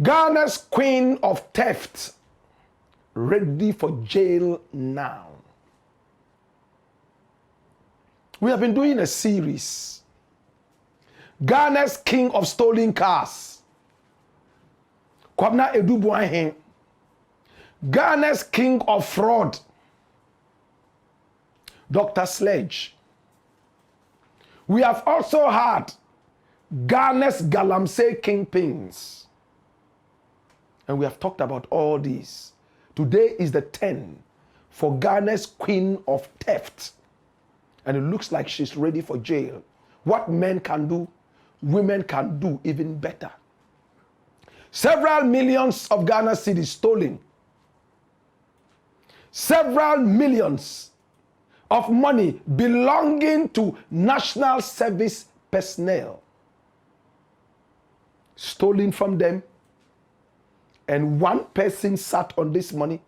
Ghana's queen of theft ready for jail now. We have been doing a series. Ghana's king of stolen cars. Kwabna Edubuahin. Ghana's king of fraud. Dr. Sledge. We have also had Ghana's Galamsey kingpins. And we have talked about all these. Today is the 10 for Ghana's queen of theft. And it looks like she's ready for jail. What men can do, women can do even better. Several millions of Ghana cedis stolen. Several millions of money belonging to national service personnel stolen from them, and one person sat on this money,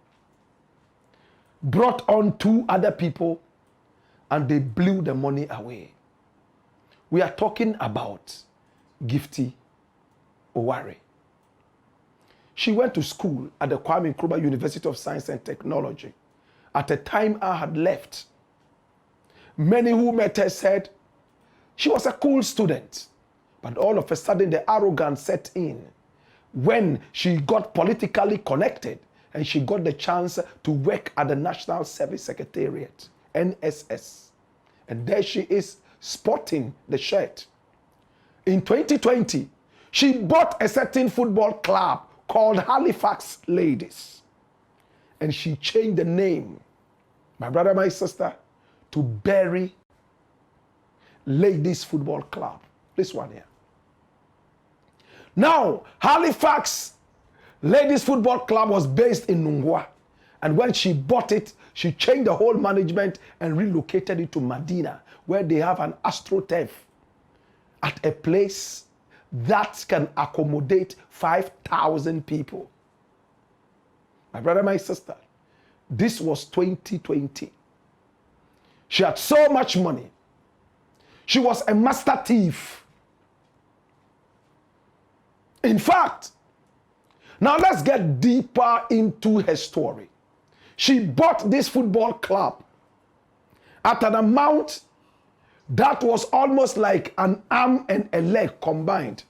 brought on 2 other people, and they blew the money away. We are talking about Gifty Oari. She went to school at the Kwame Nkrumah University of Science and Technology. At the time I had left, many who met her said she was a cool student. But all of a sudden the arrogance set in when she got politically connected and she got the chance to work at the National Service Secretariat, NSS. And there she is sporting the shirt. In 2020, she bought a certain football club called Halifax Ladies. And she changed the name, my brother, my sister, to Berry Ladies Football Club. This one here. Now, Halifax Ladies Football Club was based in Nungwa. And when she bought it, she changed the whole management and relocated it to Medina, where they have an AstroTurf at a place that can accommodate 5,000 people. My brother, my sister, this was 2020. She had so much money. She was a master thief. In fact, now let's get deeper into her story. She bought this football club at an amount that was almost like an arm and a leg combined.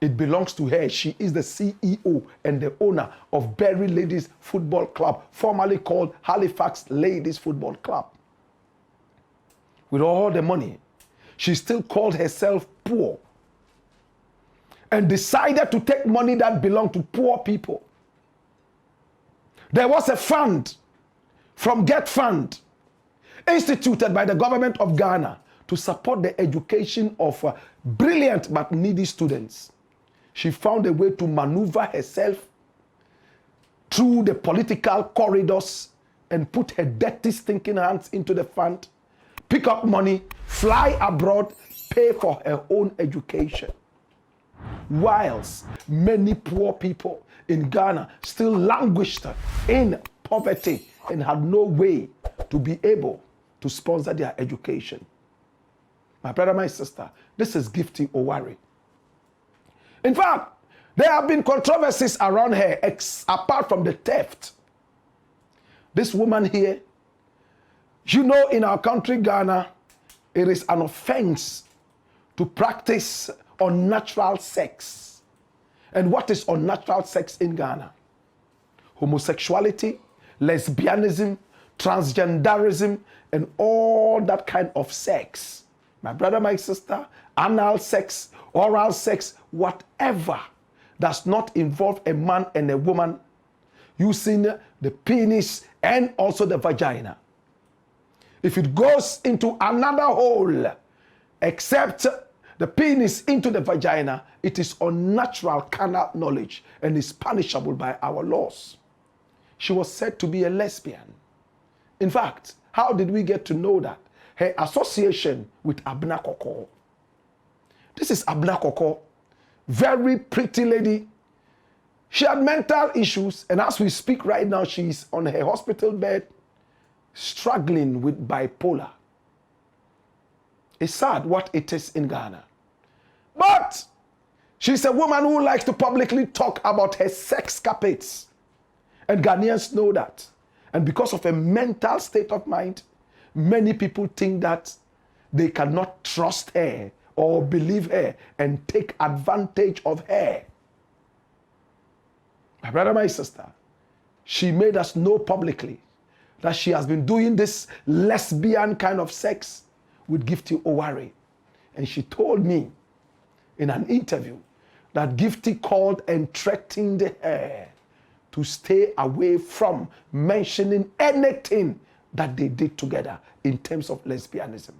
It belongs to her. She is the CEO and the owner of Berry Ladies Football Club, formerly called Halifax Ladies Football Club. With all the money, she still called herself poor and decided to take money that belonged to poor people. There was a fund from Get Fund instituted by the government of Ghana to support the education of brilliant but needy students. She found a way to maneuver herself through the political corridors and put her dirty, stinking hands into the fund, pick up money, fly abroad, pay for her own education. Whilst many poor people in Ghana still languished in poverty and had no way to be able to sponsor their education. My brother, my sister, this is Gifty Oari. In fact, there have been controversies around her apart from the theft. This woman here, you know, in our country, Ghana, it is an offense to practice unnatural sex. And what is unnatural sex in Ghana? Homosexuality, lesbianism, transgenderism, and all that kind of sex. My brother, my sister, anal sex, oral sex, whatever does not involve a man and a woman using the penis and also the vagina. If it goes into another hole except the penis into the vagina, it is unnatural carnal knowledge and is punishable by our laws. She was said to be a lesbian. In fact, how did we get to know that? Her association with Abna Koko. This is Abna Koko, very pretty lady. She had mental issues, and as we speak right now, she's on her hospital bed, struggling with bipolar. It's sad what it is in Ghana. But She's a woman who likes to publicly talk about her sex escapades. And Ghanaians know that. And because of a mental state of mind, many people think that they cannot trust her or believe her and take advantage of her. My brother, my sister, she made us know publicly that she has been doing this lesbian kind of sex with Gifty Oari. And she told me in an interview that Gifty called and threatened her to stay away from mentioning anything that they did together in terms of lesbianism.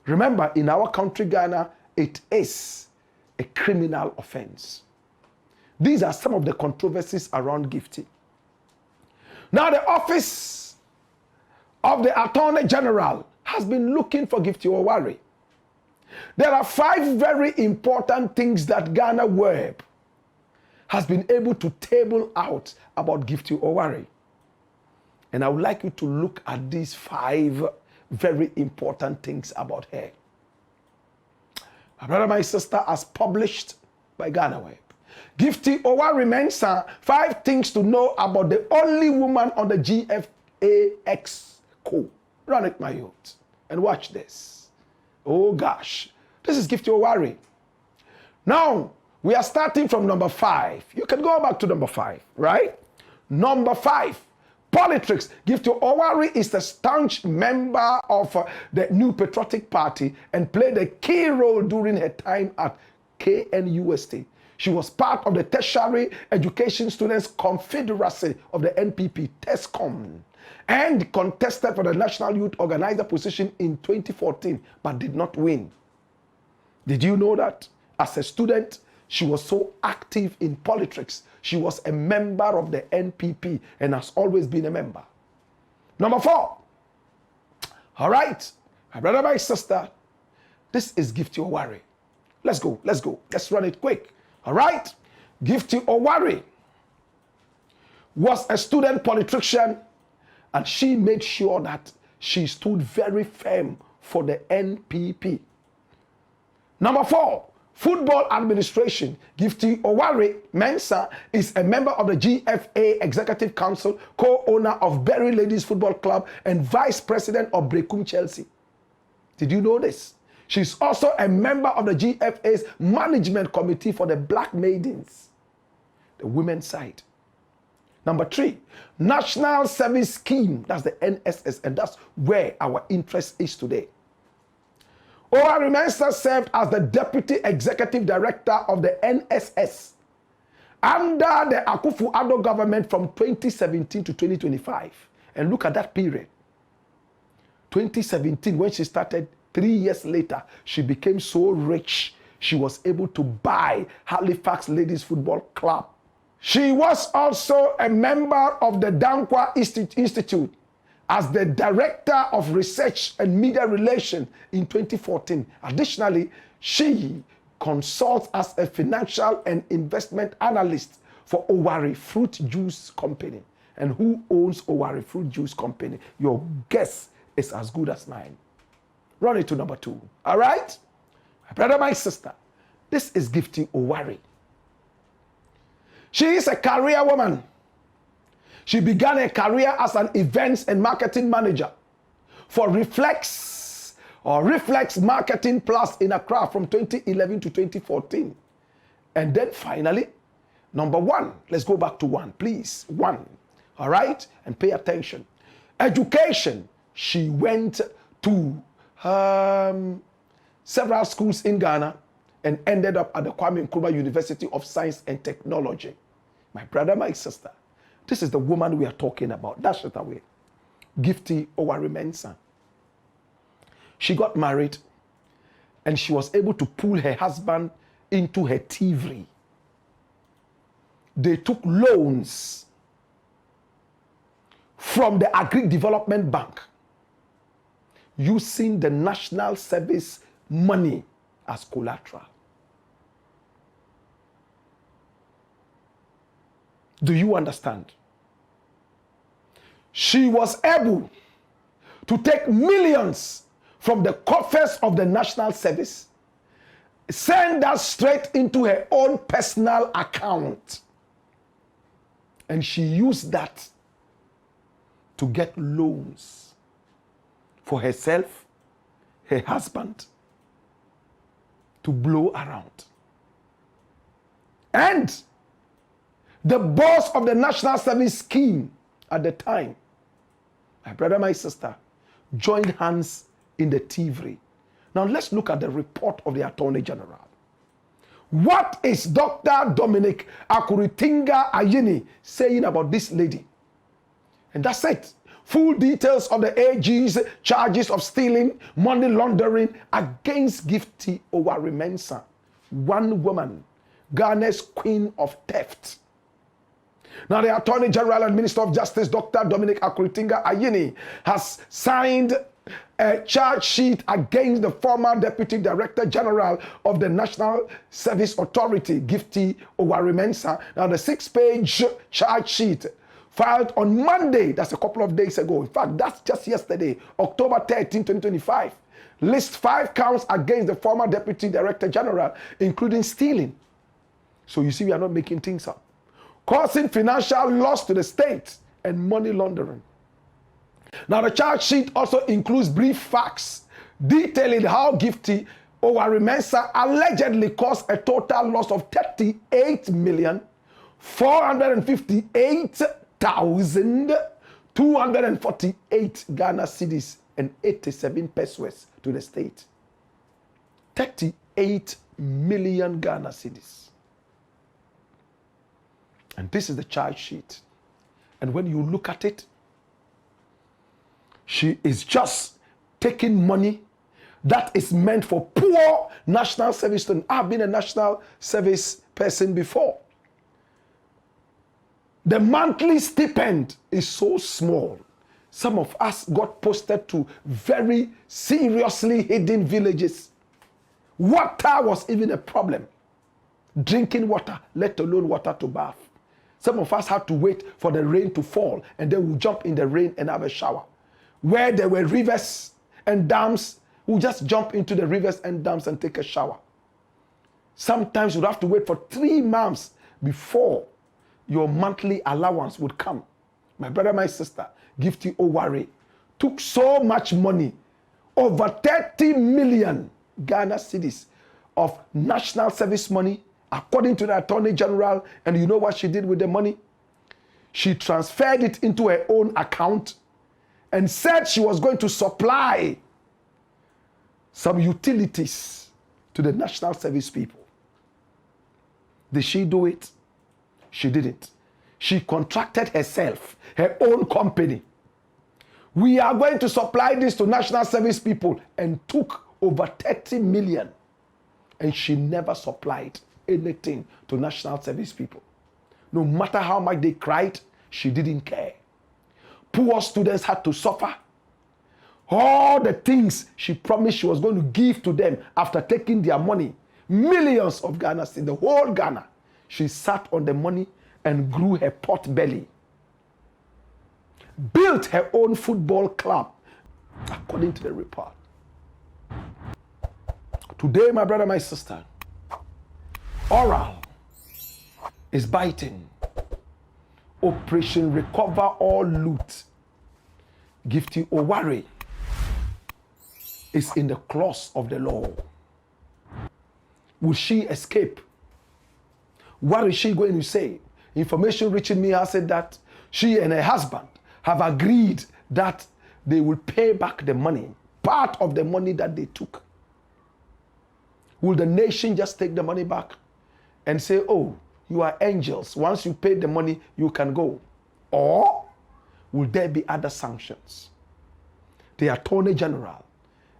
Remember, in our country, Ghana, it is a criminal offense. These are some of the controversies around Gifty. Now, the office of the Attorney General has been looking for Gifty Oari. There are 5 very important things that Ghana Web has been able to table out about Gifty Oari. And I would like you to look at these 5 very important things about her. My brother, my sister, as published by Ghana Web. Gifty Oari Mensah, 5 things to know about the only woman on the GFAX co. Run it, my youth, and watch this. Oh gosh, this is Gifty Oari. Now, we are starting from number 5. You can go back to number 5, right? Number 5, politics. Gifty Oari is a staunch member of the New Patriotic Party and played a key role during her time at KNUST. She was part of the Tertiary Education Students Confederacy of the NPP, TESCOM, and contested for the National Youth Organizer position in 2014, but did not win. Did you know that? As a student, she was so active in politics. She was a member of the NPP and has always been a member. Number 4. All right, my brother, my sister, this is Gifty Oari. Let's go. Let's run it quick. All right? Gifty Oari was a student politician, and she made sure that she stood very firm for the NPP. Number 4, football administration. Gifty Oari Mensah is a member of the GFA Executive Council, co-owner of Berry Ladies Football Club, and vice president of Blakk Chelsea. Did you know this? She's also a member of the GFA's management committee for the Black Maidens, the women's side. Number 3, National Service Scheme. That's the NSS, and that's where our interest is today. Oari Mensah served as the Deputy Executive Director of the NSS under the Akufo-Addo government from 2017 to 2025. And look at that period. 2017, when she started, 3 years later, she became so rich, she was able to buy Halifax Ladies Football Club. She was also a member of the Dankwa Institute as the Director of Research and Media Relations in 2014. Additionally, she consults as a financial and investment analyst for Oari Fruit Juice Company. And who owns Oari Fruit Juice Company? Your guess is as good as mine. Run it to number 2. All right? My brother, my sister, this is Gifty Oari. She is a career woman. She began her career as an events and marketing manager for Reflex Marketing Plus in Accra from 2011 to 2014. And then finally, number 1. Let's go back to 1, please. 1. All right? And pay attention. Education. She went to several schools in Ghana and ended up at the Kwame Nkrumah University of Science and Technology. My brother, my sister, this is the woman we are talking about. Dash it away. Gifty Oari Mensah. She got married and she was able to pull her husband into her thievery. They took loans from the Agri Development Bank using the national service money as collateral. Do you understand? She was able to take millions from the coffers of the national service sent that straight into her own personal account. And she used that to get loans for herself, her husband, to blow around. And the boss of the National Service Scheme at the time, my brother, my sister, joined hands in the thievery. Now let's look at the report of the Attorney General. What is Dr. Dominic Akuritinga Ayini saying about this lady? And that's it. Full details of the AG's charges of stealing, money laundering against Gifty Oari Mensah, one woman, Ghana's queen of theft. Now, the Attorney General and Minister of Justice, Dr. Dominic Akuritinga Ayini, has signed a charge sheet against the former Deputy Director General of the National Service Authority, Gifty Oari Mensah. Now, the 6-page charge sheet filed on Monday, that's a couple of days ago. In fact, that's just yesterday, October 13, 2025. Lists 5 counts against the former Deputy Director General, including stealing. So you see, we are not making things up. Causing financial loss to the state and money laundering. Now, the charge sheet also includes brief facts detailing how Gifty Oari Mensah allegedly caused a total loss of 38,458,248 Ghana cedis and 87 pesos to the state. 38 million Ghana cedis. And this is the charge sheet. And when you look at it, she is just taking money that is meant for poor national service students. I've been a national service person before. The monthly stipend is so small. Some of us got posted to very seriously hidden villages. Water was even a problem. Drinking water, let alone water to bath. Some of us had to wait for the rain to fall and then we'll jump in the rain and have a shower. Where there were rivers and dams, we'll just jump into the rivers and dams and take a shower. Sometimes you'd have to wait for 3 months before your monthly allowance would come. My brother, my sister, Gifty Oari took so much money, over 30 million Ghana cedis of national service money, according to the Attorney General. And you know what she did with the money? She transferred it into her own account and said she was going to supply some utilities to the national service people. Did she do it? She didn't. She contracted herself, her own company. We are going to supply this to national service people, and took over 30 million. And she never supplied anything to national service people. No matter how much they cried, she didn't care. Poor students had to suffer. All the things she promised she was going to give to them after taking their money, millions of Ghana in the whole Ghana, she sat on the money and grew her pot belly. Built her own football club, according to the report. Today, my brother, my sister, oral is biting. Operation Recover All Loot. Gifty Oari is in the claws of the law. Will she escape? What is she going to say? Information reaching me has said that she and her husband have agreed that they will pay back the money, part of the money that they took. Will the nation just take the money back and say, oh, you are angels. Once you pay the money, you can go? Or will there be other sanctions? The Attorney General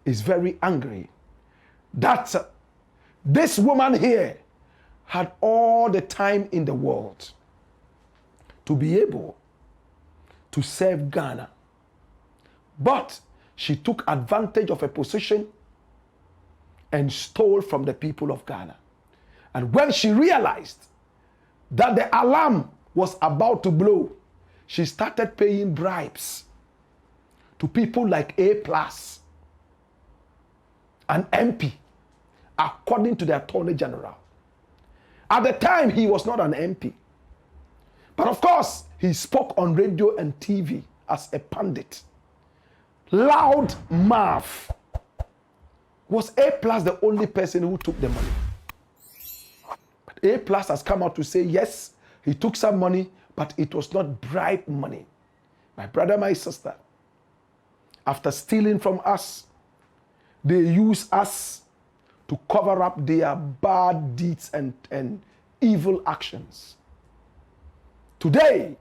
is very angry that this woman here had all the time in the world to be able to serve Ghana. But she took advantage of her position and stole from the people of Ghana. And when she realized that the alarm was about to blow, she started paying bribes to people like A+, an MP, according to the Attorney General. At the time, he was not an MP. But of course, he spoke on radio and TV as a pundit. Loud mouth. Was A+ the only person who took the money? But A+ has come out to say, yes, he took some money, but it was not bribe money. My brother, my sister, after stealing from us, they use us to cover up their bad deeds and evil actions. Today,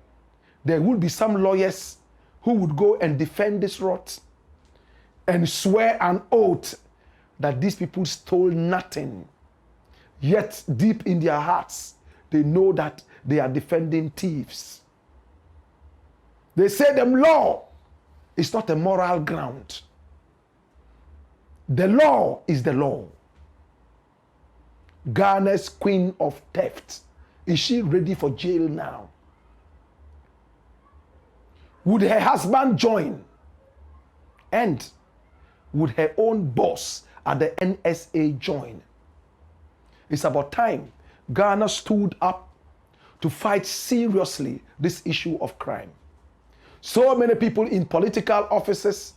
there will be some lawyers who would go and defend this rot and swear an oath that these people stole nothing. Yet, deep in their hearts, they know that they are defending thieves. They say the law is not a moral ground. The law is the law. Ghana's queen of theft. Is she ready for jail now? Would her husband join? And would her own boss at the NSA join? It's about time Ghana stood up to fight seriously this issue of crime. So many people in political offices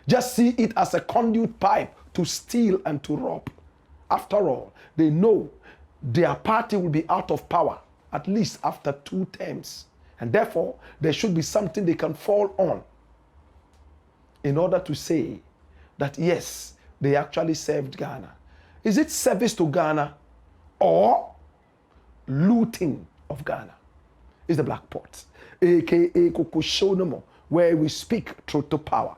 just see it as a conduit pipe to steal and to rob. After all, they know their party will be out of power at least after 2 terms. And therefore, there should be something they can fall on in order to say that, yes, they actually served Ghana. Is it service to Ghana or looting of Ghana? It's the Blakk Pot, a.k.a. Koko Show No More, where we speak truth to power.